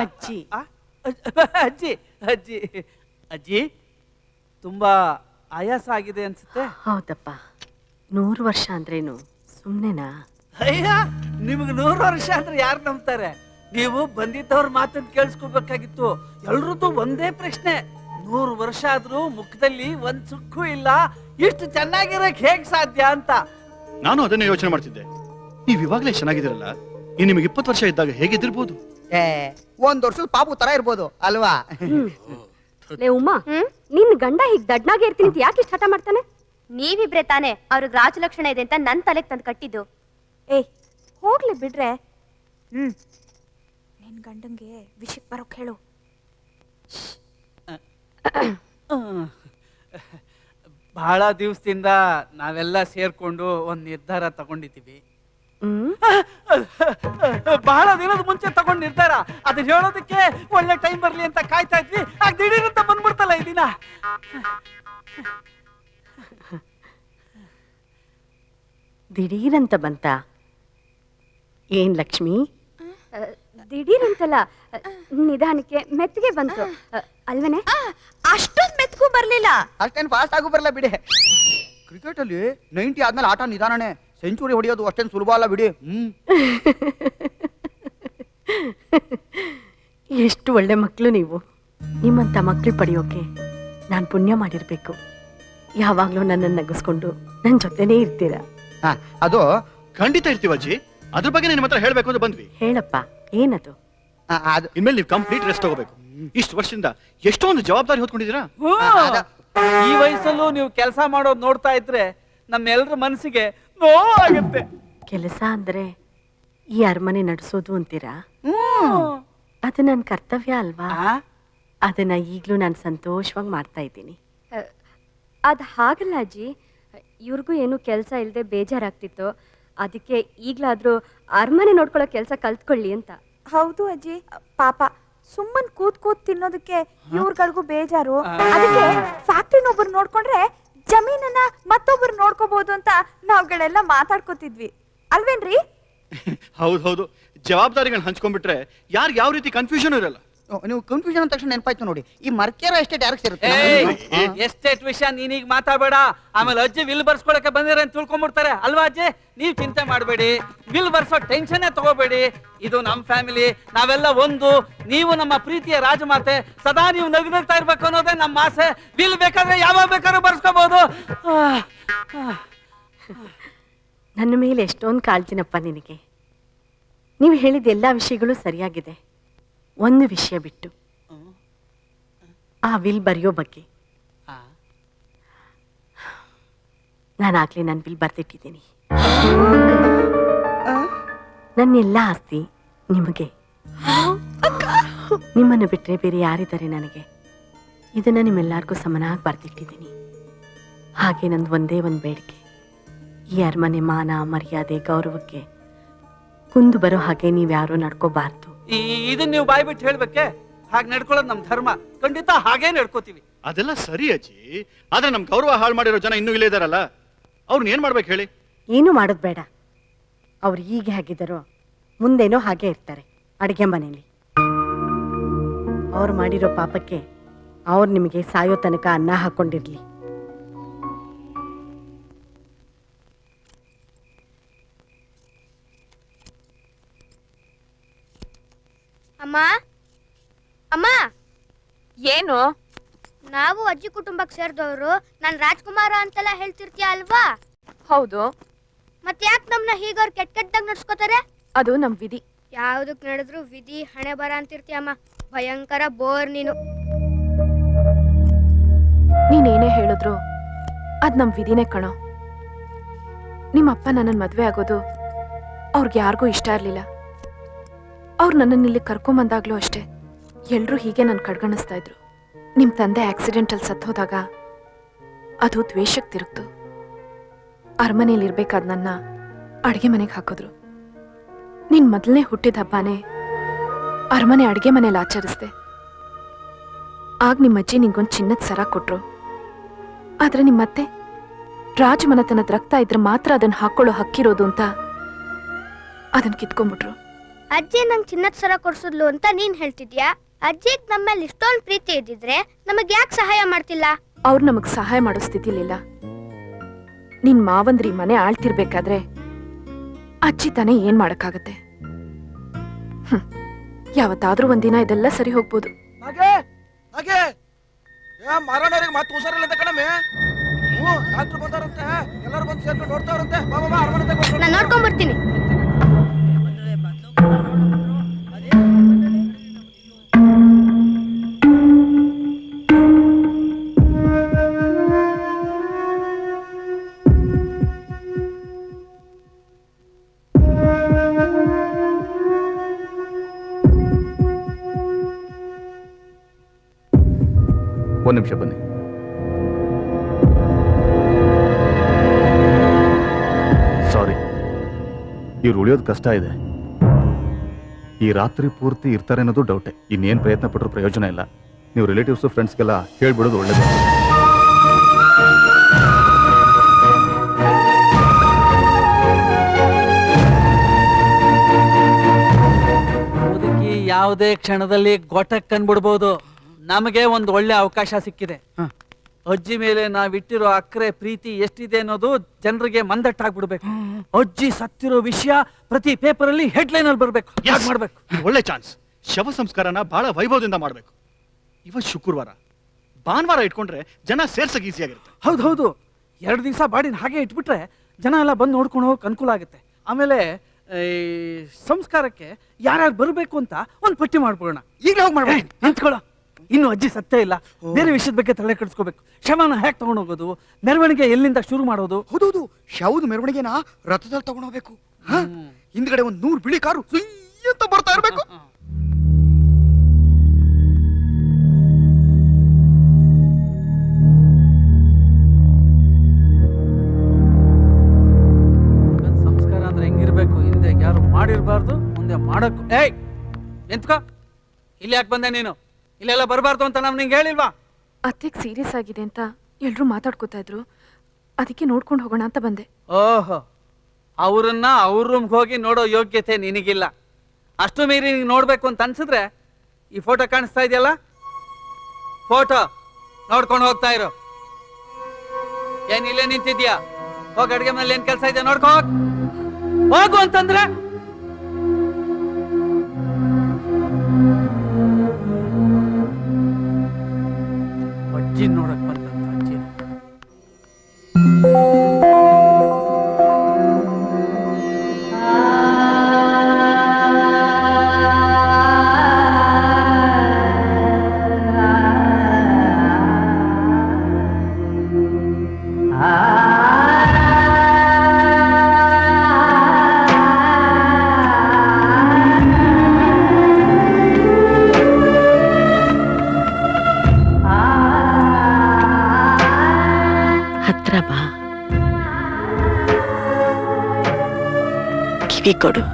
ಅಜ್ಜಿ ಅಜ್ಜಿ ಅಜ್ಜಿ ಅಜ್ಜಿ ತುಂಬಾ ಆಯಾಸ ಆಗಿದೆ ಅನ್ಸುತ್ತೆ. ಹೌದಪ್ಪ, 100 ವರ್ಷ ಅಂದ್ರೇನು ಸುಮ್ನೆನಾ? ಅಯ್ಯ, ನಿಮ್ಗೆ 100 ವರ್ಷ ಅಂದ್ರೆ ಯಾರು ನಂಬ್ತಾರೆ? ನೀವು ಬಂದಿದ್ದವ್ರ ಮಾತನ್ನು ಕೇಳಿಸ್ಕೋಬೇಕಾಗಿತ್ತು. ಎಲ್ರದ್ದು ಒಂದೇ ಪ್ರಶ್ನೆ, 100 ವರ್ಷ ಆದ್ರೂ ಮುಖದಲ್ಲಿ ಒಂದ್ ಸುಕ್ಕು ಇಲ್ಲ, ಇಷ್ಟು ಚೆನ್ನಾಗಿರಕ್ ಹೇಗ್ ಸಾಧ್ಯ ಅಂತ. ನಾನು ಅದನ್ನೇ ಯೋಚನೆ ಮಾಡ್ತಿದ್ದೆ. ನೀವ್ ಇವಾಗ್ಲೇ ಚೆನ್ನಾಗಿದ್ದೀರಲ್ಲ, ಇನ್ ನಿಮಗೆ 20 ವರ್ಷ ಇದ್ದಾಗ ಹೇಗಿದ್ದಿರ್ಬೋದು? 1 ವರ್ಷದ ಪಾಪು ತರ ಇರ್ಬೋದು ಅಲ್ವಾ? ಲೇ ಉಮಾ, ನಿನ್ ಗಂಡ ಹೀಗ್ ದಡ್ನಾಗೆ ಇರ್ತೀನಿ ಅಂತ ಯಾಕೆ ಇಷ್ಟ ಹಠ ಮಾಡ್ತಾನೆ? ನೀವಿಬ್ರೆ ತಾನೆ ಅವ್ರಿಗೆ ರಾಜಲಕ್ಷಣ ಇದೆ ಅಂತ ನನ್ ತಲೆಗೆ ತಂದು ಕಟ್ಟಿದ್ದು. ಏಯ್ ಹೋಗ್ಲಿ ಬಿಡ್ರೆ. ನಿನ್ ಗಂಡಂಗೆ ವಿಷಯಕ್ಕೆ ಬರೋಕ್ ಹೇಳು. ಬಹಳ ದಿವಸದಿಂದ ನಾವೆಲ್ಲ ಸೇರ್ಕೊಂಡು ಒಂದ್ ನಿರ್ಧಾರ ತಗೊಂಡಿದ್ದೀವಿ. ಬಹಳ ದಿನದ ಮುಂಚೆ ತಗೊಂಡ್ ನಿರ್ಧಾರ. ಅದನ್ನ ಹೇಳೋದಕ್ಕೆ ಒಳ್ಳೆ ಟೈಮ್ ಬರ್ಲಿ ಅಂತ ಕಾಯ್ತಾ ಇದ್ವಿ. ಆಗ ದಿಢೀರ್ ಅಂತ ಬಂದ್ಬಿಡ್ತಲ್ಲ ಈ ದಿನ. ದಿಢೀರಂತ ಬಂತ? ಏನ್ ಲಕ್ಷ್ಮಿ? ದಿಢೀರಂತಲ್ಲ, ನಿಧಾನಕ್ಕೆ ಮೆತ್ತಿಗೆ ಬಂತು ಅಲ್ವನೇ? ಅಷ್ಟೊಂದ್ ಮೆತ್ಗೂ ಬರ್ಲಿಲ್ಲ. ಅಷ್ಟೇನ್ ಫಾಸ್ಟ್ ಆಗು ಬರಲ್ಲ ಬಿಡಿ. ಕ್ರಿಕೆಟ್ ಅಲ್ಲಿ 90 ಆದ್ಮೇಲೆ ಆಟ ನಿಧಾನನೇ. ಸೆಂಚುರಿ ಹೊಡಿಯೋದು ಅಷ್ಟೇನು ಸುಲಭ ಅಲ್ಲ ಬಿಡಿ. ಎಷ್ಟು ಒಳ್ಳೆ ಮಕ್ಕಳು ನೀವು. ನಿಮ್ಮಂತ ಮಕ್ಕಳು ಪಡೆಯೋಕೆ ನಾನು ಪುಣ್ಯ ಮಾಡಿರ್ಬೇಕು. ಯಾವಾಗ್ಲೂ ನನ್ನನ್ನು ನಗಿಸ್ಕೊಂಡು ನನ್ನ ಜೊತೆನೇ ಇರ್ತೀರಾ. ಅದು ಖಂಡಿತ ಇರ್ತೀವಜ್ಜಿ. ಅದ್ರ ಬಗ್ಗೆ ನಿಮ್ಮ ಹತ್ರ ಹೇಳ್ಬೇಕು ಅಂತ ಬಂದ್ವಿ. ಹೇಳಪ್ಪ, ಏನದು? ಇನ್ಮೇಲೆ ನೀವು ಕಂಪ್ಲೀಟ್ ರೆಸ್ಟ್ ತಗೋಬೇಕು. ಇಷ್ಟು ವರ್ಷದಿಂದ ಎಷ್ಟೊಂದು ಜವಾಬ್ದಾರಿ ಹೊತ್ಕೊಂಡಿದ್ದೀರಾ. ಈ ವಯಸ್ಸಲ್ಲೂ ನೀವು ಕೆಲಸ ಮಾಡೋದು ನೋಡ್ತಾ ಇದ್ರೆ ನಮ್ಮೆಲ್ಲರ ಮನಸ್ಸಿಗೆ ನೋವಾಗುತ್ತೆ. ಕೆಲಸ ಅಂದ್ರೆ ಈ ಅರಮನೆ ನಡೆಸೋದು ಅಂತೀರಾ? ಅದು ನನ್ನ ಕರ್ತವ್ಯ ಅಲ್ವಾ? ಅದನ್ನ ಈಗ್ಲೂ ನಾನು ಸಂತೋಷವಾಗಿ ಮಾಡ್ತಾ ಇದ್ದೀನಿ. ಅದ್ ಹಾಗಲ್ಲ ಅಜ್ಜಿ, ಇವ್ರಿಗೂ ಏನು ಕೆಲಸ ಇಲ್ಲದೆ ಬೇಜಾರಾಗ್ತಿತ್ತು. ಅದಕ್ಕೆ ಈಗ್ಲಾದ್ರೂ ಅರಮನೆ ನೋಡ್ಕೊಳ್ಳೋ ಕೆಲಸ ಕಲ್ತ್ಕೊಳ್ಳಿ ಅಂತ. ಹೌದು ಅಜ್ಜಿ, ಪಾಪ ಸುಮ್ಮನ್ ಕೂತ್ ತಿನ್ನೋದಕ್ಕೆ ಇವ್ರಗಳಿಗೂ ಬೇಜಾರು. ಅದಕ್ಕೆ ಫ್ಯಾಕ್ಟ್ರಿನೊಬ್ರು ನೋಡ್ಕೊಂಡ್ರೆ ಜಮೀನನ್ನ ಮತ್ತೊಬ್ರು ನೋಡ್ಕೋಬಹುದು ಅಂತ ನಾವುಗಳೆಲ್ಲ ಮಾತಾಡ್ಕೋತಿದ್ವಿ ಅಲ್ವೇನ್ರಿ? ಹೌದು, ಜವಾಬ್ದಾರಿಗಳನ್ನ ಹಂಚ್ಕೊಂಡ್ಬಿಟ್ರೆ ಯಾರಿಗೆ ಯಾವ ರೀತಿ ಕನ್ಫ್ಯೂಷನ್ ಇರಲ್ಲ. ನೀವು ಕನ್ಫ್ಯೂಷನ್ ಅಂದ ತಕ್ಷಣ ನೆನಪಾಯ್ತು ನೋಡಿ, ಈ ಮರ್ಕೇರ ಎಸ್ಟೇಟ್ ಯಾರಿಗೆ ಸೇರುತ್ತೆ? ಎಸ್ಟೇಟ್ ವಿಷಯ ನೀನೀಗ ಮಾತಾಡಬೇಡ. ಆಮೇಲೆ ಅಜ್ಜಿ ವಿಲ್ ಬರ್ಸ್ಕೊಳಕ್ಕೆ ಬಂದಿರ ಅಂತ ತಿಳ್ಕೊಂಡ್ಬಿಡ್ತಾರೆ ಅಲ್ವಾ ಅಜ್ಜಿ? ನೀವ್ ಚಿಂತೆ ಮಾಡಬೇಡಿ, ವಿಲ್ ಬರ್ಸೋ ಟೆನ್ಷನ್ನೇ ತಗೋಬೇಡಿ. ಇದು ನಮ್ ಫ್ಯಾಮಿಲಿ, ನಾವೆಲ್ಲ ಒಂದು. ನೀವು ನಮ್ಮ ಪ್ರೀತಿಯ ರಾಜಮಾತೆ, ಸದಾ ನೀವು ನಗ್ನಗ್ತಾ ಇರ್ಬೇಕು ಅನ್ನೋದೇ ನಮ್ಮ ಆಸೆ. ವಿಲ್ ಬೇಕಾದ್ರೆ ಯಾವಾಗ ಬೇಕಾದ್ರೂ ಬರ್ಸ್ಕೋಬಹುದು. ನನ್ನ ಮೇಲೆ ಎಷ್ಟೊಂದು ಕಾಳ್ಜಿನಪ್ಪ ನಿನಗೆ. ನೀವು ಹೇಳಿದ ಎಲ್ಲ ವಿಷಯಗಳು ಸರಿಯಾಗಿದೆ. ಒಂದು ವಿಷಯ ಬಿಟ್ಟು, ಆ ವಿಲ್ ಬರೆಯೋ ಬಗ್ಗೆ. ನಾನಾಗ್ಲೇ ನನ್ನ ವಿಲ್ ಬರ್ದಿಟ್ಟಿದ್ದೀನಿ. ನನ್ನೆಲ್ಲ ಆಸ್ತಿ ನಿಮಗೆ. ನಿಮ್ಮನ್ನು ಬಿಟ್ಟರೆ ಬೇರೆ ಯಾರಿದ್ದಾರೆ ನನಗೆ? ಇದನ್ನ ನಿಮ್ಮೆಲ್ಲರಿಗೂ ಸಮನಾಗಿ ಬರ್ದಿಟ್ಟಿದ್ದೀನಿ. ಹಾಗೆ ನಂದು ಒಂದೇ ಒಂದು ಬೇಡಿಕೆ, ಈ ಅರಮನೆ ಮಾನ ಮರ್ಯಾದೆ ಗೌರವಕ್ಕೆ ಕುಂದು ಬರೋ ಹಾಗೆ ನೀವ್ಯಾರೂ ನಡ್ಕೋಬಾರ್ದು. ಇದನ್ನ ನೀವು ಬಾಯ್ ಬಿಟ್ಟು ಹೇಳ್ಬೇಕೆ? ಹಾಗೆ ನಡ್ಕೊಳ್ಳೋದು ನಮ್ ಧರ್ಮ. ಖಂಡಿತ ಹಾಗೇ ನಡ್ಕೋತೀವಿ. ಅದೆಲ್ಲ ಸರಿ ಅಜ್ಜಿ, ಆದ್ರೆ ನಮ್ ಗೌರವ ಹಾಳು ಮಾಡಿರೋ ಜನ ಇನ್ನೂ ಇಲ್ಲೇ ಇದಾರಲ್ಲ, ಅವ್ರನ್ನ ಏನ್ ಮಾಡ್ಬೇಕು ಹೇಳಿ? ಏನು ಮಾಡೋದು ಬೇಡ. ಅವ್ರು ಹೀಗೆ ಹಾಗಿದ್ದಾರೋ ಮುಂದೇನೋ ಹಾಗೆ ಇರ್ತಾರೆ ಅಡುಗೆ ಮನೆಯಲ್ಲಿ. ಅವ್ರು ಮಾಡಿರೋ ಪಾಪಕ್ಕೆ ಅವ್ರು ನಿಮಗೆ ಸಾಯೋ ತನಕ ಅನ್ನ ಹಾಕೊಂಡಿರ್ಲಿ. ಅಮ್ಮ ಅಮ್ಮ, ಏನು? ನಾವು ಅಜ್ಜಿ ಕುಟುಂಬಕ್ಕೆ ಸೇರಿದವರು. ನಾನು ರಾಜ್ಕುಮಾರ ಅಂತೆಲ್ಲ ಹೇಳ್ತಿರ್ತೀಯ ಅಲ್ವಾ? ಹೌದು. ಮತ್ತೆ ಯಾಕೆ ನಮ್ನ ಹೀಗವ್ರು ಕೆಟ್ಟದಾಗ ನಡ್ಸ್ಕೋತಾರೆ? ಅದು ನಮ್ ವಿಧಿ. ಯಾವ್ದಕ್ ನಡೆದ್ರು ವಿಧಿ ಹಣೆ ಬರ ಅಂತಿರ್ತೀಯಮ್ಮ. ಭಯಂಕರ ಬೋರ್ ನೀನು. ನೀನೇನೇ ಹೇಳಿದ್ರು ಅದ್ ನಮ್ ವಿಧಿನೇ ಕಣೋ. ನಿಮ್ಮಪ್ಪ ನನ್ನನ್ ಮದ್ವೆ ಆಗೋದು ಅವ್ರಿಗೆ ಯಾರಿಗೂ ಇಷ್ಟ ಇರ್ಲಿಲ್ಲ. ಅವ್ರು ನನ್ನನ್ನು ಇಲ್ಲಿ ಕರ್ಕೊಂಬಂದಾಗ್ಲೂ ಅಷ್ಟೇ ಎಲ್ರೂ ಹೀಗೆ ನನ್ನ ಕಡ್ಗಣಿಸ್ತಾ ಇದ್ರು. ನಿಮ್ ತಂದೆ ಆಕ್ಸಿಡೆಂಟಲ್ಲಿ ಸತ್ತೋದಾಗ ಅದು ದ್ವೇಷಕ್ಕೆ ತಿರುಗ್ತು. ಅರಮನೆಯಲ್ಲಿ ಇರ್ಬೇಕಾದ ನನ್ನ ಅಡುಗೆ ಮನೆಗೆ ಹಾಕಿದ್ರು. ನಿನ್ ಮೊದಲನೇ ಹುಟ್ಟಿದ ಹಬ್ಬನೇ ಅರಮನೆ ಅಡುಗೆ ಮನೇಲಿ ಆಚರಿಸ್ದೆ. ಆಗ ನಿಮ್ಮಜ್ಜಿ ನಿಂಗೊಂದು ಚಿನ್ನದ ಸರ ಕೊಟ್ರು. ಆದ್ರೆ ನಿಮ್ಮತ್ತೆ ರಾಜಮನೆತನದ ರಕ್ತ ಇದ್ರೆ ಮಾತ್ರ ಅದನ್ನ ಹಾಕೊಳ್ಳೋ ಹಕ್ಕಿರೋದು ಅಂತ ಅದನ್ನ ಕಿತ್ಕೊಂಡ್ಬಿಟ್ರು. ಅಜ್ಜಿ ನಂಗೆ ಚಿನ್ನದ ಸರ ಕೊಡ್ಸಿದ್ಲು ಅಂತ ನೀನ್ ಹೇಳ್ತಿದ್ಯಾ? ಅಜ್ಜಿಗ್ ನಮ್ಮಲ್ಲಿ ಇಷ್ಟೊಂದು ಪ್ರೀತಿ ಇದ್ದಿದ್ರೆ ನಮಗ್ ಯಾಕೆ ಸಹಾಯ ಮಾಡ್ತಿಲ್ಲ? ಅವ್ರು ನಮಗ್ ಸಹಾಯ ಮಾಡೋ ಸ್ಥಿತಿಲಿಲ್ಲ. ನಿನ್ ಮಾವಂದ್ರಿ ಮನೆ ಆಳ್ತಿರ್ಬೇಕಾದ್ರೆ ಅಜ್ಜಿ ತಾನೇ ಏನ್ ಮಾಡಕ್ಕಾಗತ್ತೆ? ಯಾವತ್ತಾದ್ರೂ ಒಂದಿನ ಇದೆಲ್ಲ ಸರಿ ಹೋಗ್ಬೋದು. ಮಾರಾಣವ್ರಿಗೆ ಮತ್ತೆ ಹುಷಾರಿಲ್ಲ ಅಂತ ಕಣಮೆ. ಡಾಕ್ಟರ್ ಬಂದಾರಂತೆ, ಎಲ್ಲರೂ ಬಂದು ಸೇರ್ಕೊಂಡು ನೋಡ್ತಾರಂತೆ. ಬಾ ಬಾ ಅರಮನೆ ನಾನು ನೋಡ್ಕೊಂಡ್ ಬರ್ತೀನಿ. ಒಂದು ನಿಮಿಷ ಬನ್ನಿ. ಸಾರಿ, ಇವ್ರು ಉಳಿಯೋದು ಕಷ್ಟ ಇದೆ. ಈ ರಾತ್ರಿ ಪೂರ್ತಿ ಇರ್ತಾರೆ ಅನ್ನೋದು ಡೌಟೆ. ಇನ್ನೇನು ಪ್ರಯತ್ನ ಪಟ್ಟರು ಪ್ರಯೋಜನ ಇಲ್ಲ. ನೀವು ರಿಲೇಟಿವ್ಸು ಫ್ರೆಂಡ್ಸ್ಗೆಲ್ಲ ಹೇಳ್ಬಿಡೋದು ಒಳ್ಳೇದು. ಮುದುಕಿ ಯಾವುದೇ ಕ್ಷಣದಲ್ಲಿ ಗೊಟಕ್ ಕಂಡ್ಬಿಡ್ಬೋದು. ನಮಗೆ ಒಂದು ಒಳ್ಳೆ ಅವಕಾಶ ಸಿಕ್ಕಿದೆ. ಅಜ್ಜಿ ಮೇಲೆ ನಾವಿಟ್ಟಿರೋ ಅಕ್ರೆ ಪ್ರೀತಿ ಎಷ್ಟಿದೆ ಅನ್ನೋದು ಜನರಿಗೆ ಮಂದಟ್ಟಾಗ್ಬಿಡ್ಬೇಕು. ಅಜ್ಜಿ ಸತ್ತಿರೋ ವಿಷಯ ಪ್ರತಿ ಪೇಪರ್ ಅಲ್ಲಿ ಹೆಡ್ಲೈನ್ ಅಲ್ಲಿ ಬರ್ಬೇಕು. ಯಾಕೆ ಮಾಡ್ಬೇಕು? ಒಳ್ಳೆ ಚಾನ್ಸ್. ಶವ ಸಂಸ್ಕಾರನ ಬಹಳ ವೈಭವದಿಂದ ಮಾಡ್ಬೇಕು. ಇವತ್ತು ಶುಕ್ರವಾರ, ಭಾನುವಾರ ಇಟ್ಕೊಂಡ್ರೆ ಜನ ಸೇರ್ಸಕ್ ಈಸಿ ಆಗಿರುತ್ತೆ. ಹೌದು, 2 ದಿವಸ ಬಾಡಿನ ಹಾಗೆ ಇಟ್ಬಿಟ್ರೆ ಜನ ಎಲ್ಲ ಬಂದು ನೋಡ್ಕೊಂಡು ಹೋಗಕ್ ಅನುಕೂಲ ಆಗುತ್ತೆ. ಆಮೇಲೆ ಸಂಸ್ಕಾರಕ್ಕೆ ಯಾರ್ಯಾರು ಬರಬೇಕು ಅಂತ ಒಂದು ಪಟ್ಟಿ ಮಾಡ್ಬಿಡೋಣ. ಈಗಲೇ ಹೋಗಿ ಮಾಡ್ಬೇಕು. ನಿಂತ್ಕೊಳ್ಳೋ, ಇನ್ನು ಅಜ್ಜಿ ಸತ್ತೇ ಇಲ್ಲ. ಬೇರೆ ವಿಷಯದ ಬಗ್ಗೆ ತಲೆ ಕೆಡಿಸ್ಕೋಬೇಕು. ಶವನ ಹೇಗೆ ತಗೊಂಡು ಹೋಗೋದು, ಮೆರವಣಿಗೆ ಎಲ್ಲಿಂದ ಶುರು ಮಾಡೋದು? ಹೌದೌದು, ಶವದ ಮೆರವಣಿಗೆನ ರಥದಲ್ಲಿ ತಗೊಂಡು ಹೋಗ್ಬೇಕು. ಹಿಂದ್ಗಡೆ 100 ಬಿಳಿ ಕಾರು ಅಂತ ಬರ್ತಾ ಇರ್ಬೇಕು. ಸಂಸ್ಕಾರ ಅಂದ್ರೆ ಹೆಂಗಿರ್ಬೇಕು? ಹಿಂದೆ ಯಾರು ಮಾಡಿರ್ಬಾರ್ದು, ಮುಂದೆ ಮಾಡಕ್. ಏಯ್ ನಿಂತ್ಕೋ, ಇಲ್ಲಿ ಯಾಕೆ ಬಂದೆ ನೀನು? ಇಲ್ಲೆಲ್ಲ ಬರಬಾರ್ದು ಅಂತ ನಾವು ನಿಂಗೆ ಹೇಳಿಲ್ವಾ? ಅತ್ತೆಗೆ ಸೀರಿಯಸ್ ಆಗಿದೆ ಅಂತ ಎಲ್ರೂ ಮಾತಾಡ್ಕೋತಾ ಇದ್ರು, ಅದಕ್ಕೆ ನೋಡ್ಕೊಂಡು ಹೋಗೋಣ ಅಂತ ಬಂದೆ. ಓಹೋ, ಅವ್ರನ್ನ ಅವ್ರ ರೂಮ್ಗೆ ಹೋಗಿ ನೋಡೋ ಯೋಗ್ಯತೆ ನಿನಗಿಲ್ಲ. ಅಷ್ಟು ಮೀರಿ ನಿಂಗೆ ನೋಡ್ಬೇಕು ಅಂತ ಅನ್ಸಿದ್ರೆ ಈ ಫೋಟೋ ಕಾಣಿಸ್ತಾ ಇದೆಯಲ್ಲ, ಫೋಟೋ ನೋಡ್ಕೊಂಡು ಹೋಗ್ತಾ ಇರೋ. ಏನ್ ಇಲ್ಲೇ ನಿಂತಿದ್ಯಾ? ಹೋಗಿ ಅಡ್ಗೆ ಮನೇಲಿ ಏನ್ ಕೆಲಸ ಇದೆ ನೋಡ್ಕೋ ಹೋಗು ಅಂತಂದ್ರೆ. ಅಜ್ಜಿ ನೋಡಕ್ ಬಂದಂತ ಅಜ್ಜಿ. ಹತ್ರ ಬಾ, ಕಿವಿ ಕೊಡು.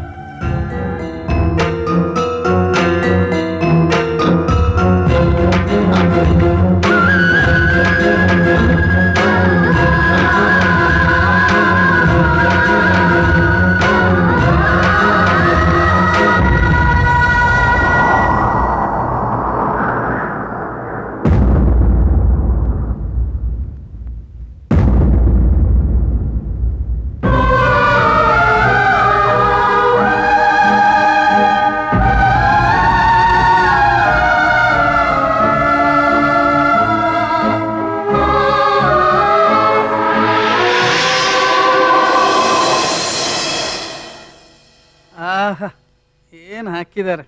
ಏನ್ ಹಾಕಿದ್ದಾರೆ.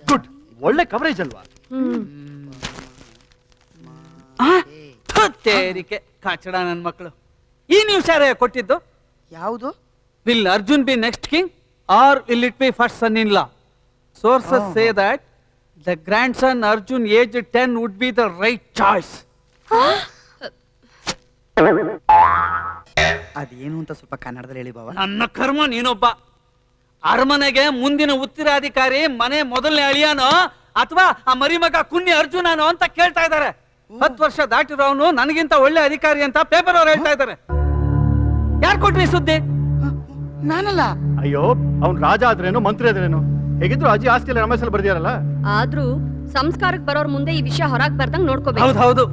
ಗುಡ್, ಒಳ್ಳೆ ಕವರೇಜ್ ಅಲ್ವಾ? ತೇರಿಕೆ ಕಾಚಡ ನನ್ ಮಕ್ಕಳು. ಈ ನ್ಯೂಸ್ ಯಾರೇ ಕೊಟ್ಟಿದ್ದು? ಯಾವುದು? Will Arjun be next king or will it be first son in law? Sources say that the grandson Arjun age 10 would be the right choice. ಅದೇನು ಅಂತ ಸ್ವಲ್ಪ ಕನ್ನಡದಲ್ಲಿ ಹೇಳಿ ಬಾವ. ನನ್ನ ಕರ್ಮ, ನೀನೊಬ್ಬ ಅರಮನೆಗೆ ಮುಂದಿನ ಉತ್ತರಾಧಿಕಾರಿ ಮನೆ ಮೊದಲನೇ ಅಳಿಯಾನೋ ಅಥವಾ ಆ ಮರಿಮಗ ಕುನ್ನಿ ಅರ್ಜುನನೋ ಅಂತ ಕೇಳ್ತಾ ಇದ್ದಾರೆ. 10 ವರ್ಷ ದಾಟಿರೋನು ನನಗಿಂತ ಒಳ್ಳೆ ಅಧಿಕಾರಿ ಅಂತ ಪೇಪರ್ ಅವ್ರು ಹೇಳ್ತಾ ಇದ್ದಾರೆ. ಯಾರು ಕೊಟ್ರಿ ಸುದ್ದಿ? ನಾನಲ್ಲ. ಅಯ್ಯೋ ಅವ್ನ್ ರಾಜ ಆದ್ರೇನು ಮಂತ್ರಿ ಆದ್ರೇನು ಹೇಗಿದ್ರು ಅಜ್ಜಿ ಆಸ್ತಿಯಲ್ಲಿ ರಮೇಶಲ್ಲಿ ಬರ್ದಿಯಾರಲ್ಲ. ಆದ್ರೂ ಸಂಸ್ಕಾರಕ್ಕೆ ಬರೋರ್ ಮುಂದೆ ಈ ವಿಷಯ ಹೊರಗ್ ಬರ್ದಂಗ್ ನೋಡ್ಕೋಬೇಕು. ಹೌದು.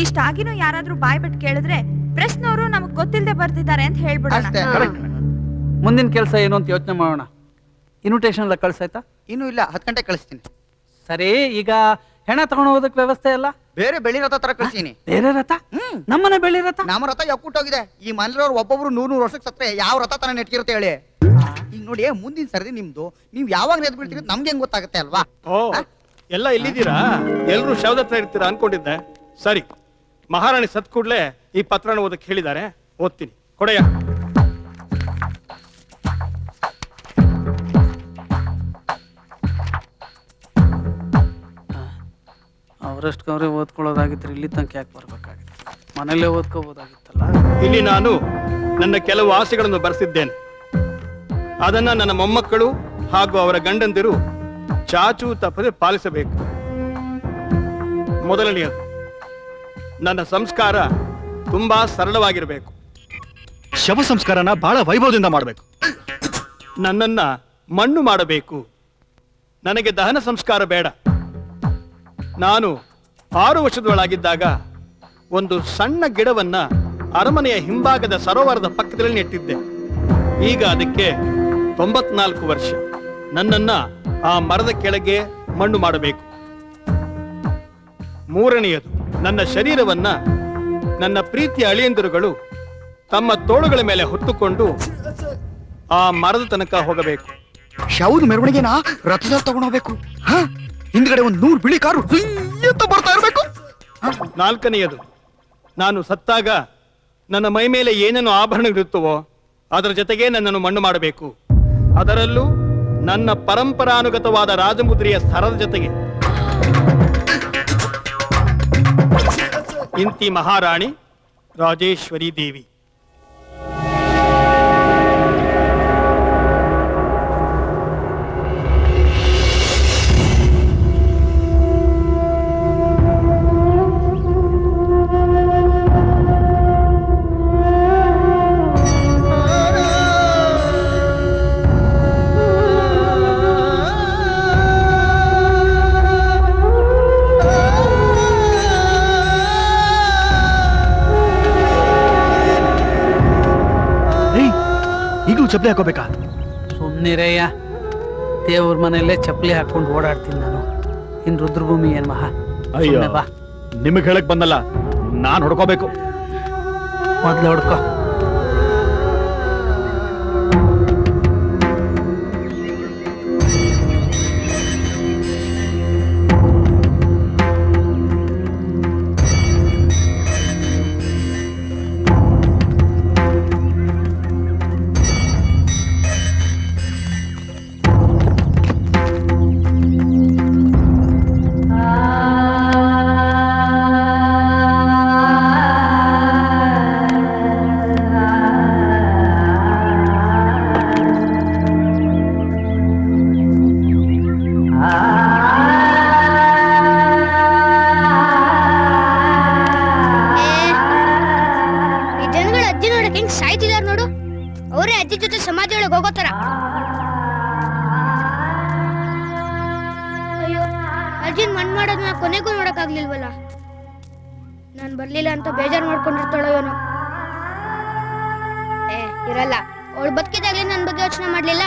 ಇಷ್ಟಾಗಿನೂ ಯಾರಾದ್ರೂ ಬಾಯ್ ಬಿಟ್ಟು ಕೇಳಿದ್ರೆ ಪ್ರಶ್ನವರು ನಮಗ್ ಗೊತ್ತಿಲ್ಲದೆ ಬರ್ತಿದ್ದಾರೆ ಅಂತ ಹೇಳ್ಬಿಡೋಣ. ಅಷ್ಟೇ. ಮುಂದಿನ ಕೆಲಸ ಏನು ಅಂತ ಯೋಚನೆ ಮಾಡೋಣ. ಇನ್ವಿಟೇಷನ್ ಎಲ್ಲ ಕಳ್ಸಾಯ್ತಾ? ಇನ್ನೂ ಇಲ್ಲ, 10 ಗಂಟೆ ಕಳಿಸ್ತೀನಿ. ಸರಿ, ಈಗ ಹೆಣ ತಗೊಂಡು ಹೋಗೋದಕ್ಕೆ ವ್ಯವಸ್ಥೆ ಎಲ್ಲ? ಬೇರೆ ಬೆಳ್ಳಿ ರಥ ತರ ಕಳಿಸ್ತೀನಿ. ಬೇರೆ ರಥ? ನಮ್ಮನೆ ಬೆಳ್ಳಿ ರಥ? ನಮ್ಮ ರಥ ಯಾಕೂಟೋಗಿದೆ. ಈ ಮನೇಲಿರೋರು ಒಬ್ಬೊಬ್ರು 100 ವರ್ಷಕ್ಕೆ ಸತ್ರೆ ಯಾವ ರಥ ತರ ನೆಟ್ಕಿರುತ್ತೆ ಹೇಳಿ. ಈಗ ನೋಡಿ, ಮುಂದಿನ ಸರದಿ ನಿಮ್ದು. ನೀವ್ ಯಾವಾಗ ನೆದ್ ಬಿಡ್ತೀರಿ ನಮ್ಗೆ ಹೆಂಗ್ ಗೊತ್ತಾಗುತ್ತೆ ಅಲ್ವಾ? ಓ, ಎಲ್ಲ ಇಲ್ಲಿದ್ದೀರಾ? ಎಲ್ರು ಶವದ ಹತ್ರ ಇರ್ತೀರಾ ಅನ್ಕೊಂಡಿದ್ದೆ. ಸರಿ, ಮಹಾರಾಣಿ ಸತ್ ಕೂಡ್ಲೆ ಈ ಪತ್ರನ ಓದಕ್ಕೆ ಹೇಳಿದ್ದಾರೆ, ಓದ್ತೀನಿ. ಕೊಡೆಯ. ಅವರಷ್ಟು ಅವರೇ ಓದ್ಕೊಳ್ಳೋದಾಗಿದ್ರೆ ಇಲ್ಲಿ ತನಕ ಯಾಕೆ ಬರ್ಬೇಕಾಗಿತ್ತು? ಮನೇಲೇ ಓದ್ಕೋಬೋದಾಗಿತ್ತಲ್ಲ. ಇಲ್ಲಿ ನಾನು ನನ್ನ ಕೆಲವು ಆಸೆಗಳನ್ನು ಬರೆಸಿದ್ದೇನೆ. ಅದನ್ನ ನನ್ನ ಮೊಮ್ಮಕ್ಕಳು ಹಾಗೂ ಅವರ ಗಂಡಂದಿರು ಚಾಚು ತಪ್ಪದೆ ಪಾಲಿಸಬೇಕು. ಮೊದಲನೆಯದು, ನನ್ನ ಸಂಸ್ಕಾರ ತುಂಬಾ ಸರಳವಾಗಿರಬೇಕು. ಶವ ಸಂಸ್ಕಾರನ ಬಹಳ ವೈಭವದಿಂದ ಮಾಡಬೇಕು. ನನ್ನನ್ನ ಮಣ್ಣು ಮಾಡಬೇಕು. ನನಗೆ ದಹನ ಸಂಸ್ಕಾರ ಬೇಡ. ನಾನು 6 ವರ್ಷದೊಳಗಿದ್ದಾಗ ಒಂದು ಸಣ್ಣ ಗಿಡವನ್ನ ಅರಮನೆಯ ಹಿಂಭಾಗದ ಸರೋವರದ ಪಕ್ಕದಲ್ಲಿ ನೆಟ್ಟಿದ್ದೆ. ಈಗ ಅದಕ್ಕೆ 94 ವರ್ಷ. ನನ್ನನ್ನ ಆ ಮರದ ಕೆಳಗೆ ಮಣ್ಣು ಮಾಡಬೇಕು. ಮೂರನೆಯದು, ನನ್ನ ಶರೀರವನ್ನ ನನ್ನ ಪ್ರೀತಿಯ ಅಳಿಯಂದಿರುಗಳು ತಮ್ಮ ತೋಳುಗಳ ಮೇಲೆ ಹೊತ್ತುಕೊಂಡು ಆ ಮರದ ತನಕ ಹೋಗಬೇಕು. ಶವದ ಮೆರವಣಿಗೆನ ರಥದಲ್ಲಿ ತಗೊಂಡೋಗ್ಬೇಕು. ಹಿಂದ್ಗಡೆ 100 ಬಿಳಿ ಕಾರು ಅಂತ ಬರ್ತಾ ಇರ್ಬೇಕು. ನಾಲ್ಕನೆಯದು, ನಾನು ಸತ್ತಾಗ ನನ್ನ ಮೈ ಮೇಲೆ ಏನೇನು ಆಭರಣಗಳಿರುತ್ತವೋ ಅದರ ಜೊತೆಗೆ ನನ್ನನ್ನು ಮಣ್ಣು ಮಾಡಬೇಕು. ಅದರಲ್ಲೂ ನನ್ನ ಪರಂಪರಾನುಗತವಾದ ರಾಜಮುದ್ರೆಯ ಸರದ ಜೊತೆಗೆ. ಇಂತಿ ಮಹಾರಾಣಿ ರಾಜೇಶ್ವರಿ ದೇವಿ. ಈಗಲೂ ಚಪ್ಪಲಿ ಹಾಕೋಬೇಕಾ? ಸುಮ್ಮನಿರಯ್ಯ, ದೇವ್ರ ಮನೆಯಲ್ಲೇ ಚಪ್ಪಲಿ ಹಾಕೊಂಡು ಓಡಾಡ್ತೀನಿ ನಾನು. ಇನ್ ರುದ್ರಭೂಮಿ ಏನ್ ಮಹಾ? ಅಯ್ಯೋ, ಬಾ, ನಿಮಗೆ ಹೇಳಕ್ ಬಂದಲ್ಲ, ನಾನು ಹೊಡ್ಕೋಬೇಕು. ಮೊದ್ಲು ಹೊಡ್ಕೋ. ಸಾಯ್ತಿದಾರ ನೋಡು. ಅವರೇ ಅಜ್ಜಿ ಜೊತೆ ಸಮಾಧಿ ಒಳಗೆ ಹೋಗೋತಾರ. ಅಯ್ಯೋ, ಅಜ್ಜಿನ್ ಮಣ್ಣು ಮಾಡೋದನ್ನ ಕೊನೆಗೂ ನೋಡಕ್ ಆಗ್ಲಿಲ್ವಲ್ಲ. ನಾನ್ ಬರ್ಲಿಲ್ಲ ಅಂತ ಬೇಜಾರ್ ಮಾಡ್ಕೊಂಡಿರ್ತಾಳೋ ಏನೋ. ಇರಲ್ಲ, ಅವಳು ಬದುಕಿದಾಗ್ಲೇ ನನ್ ಬಗ್ಗೆ ಯೋಚನೆ ಮಾಡ್ಲಿಲ್ಲ.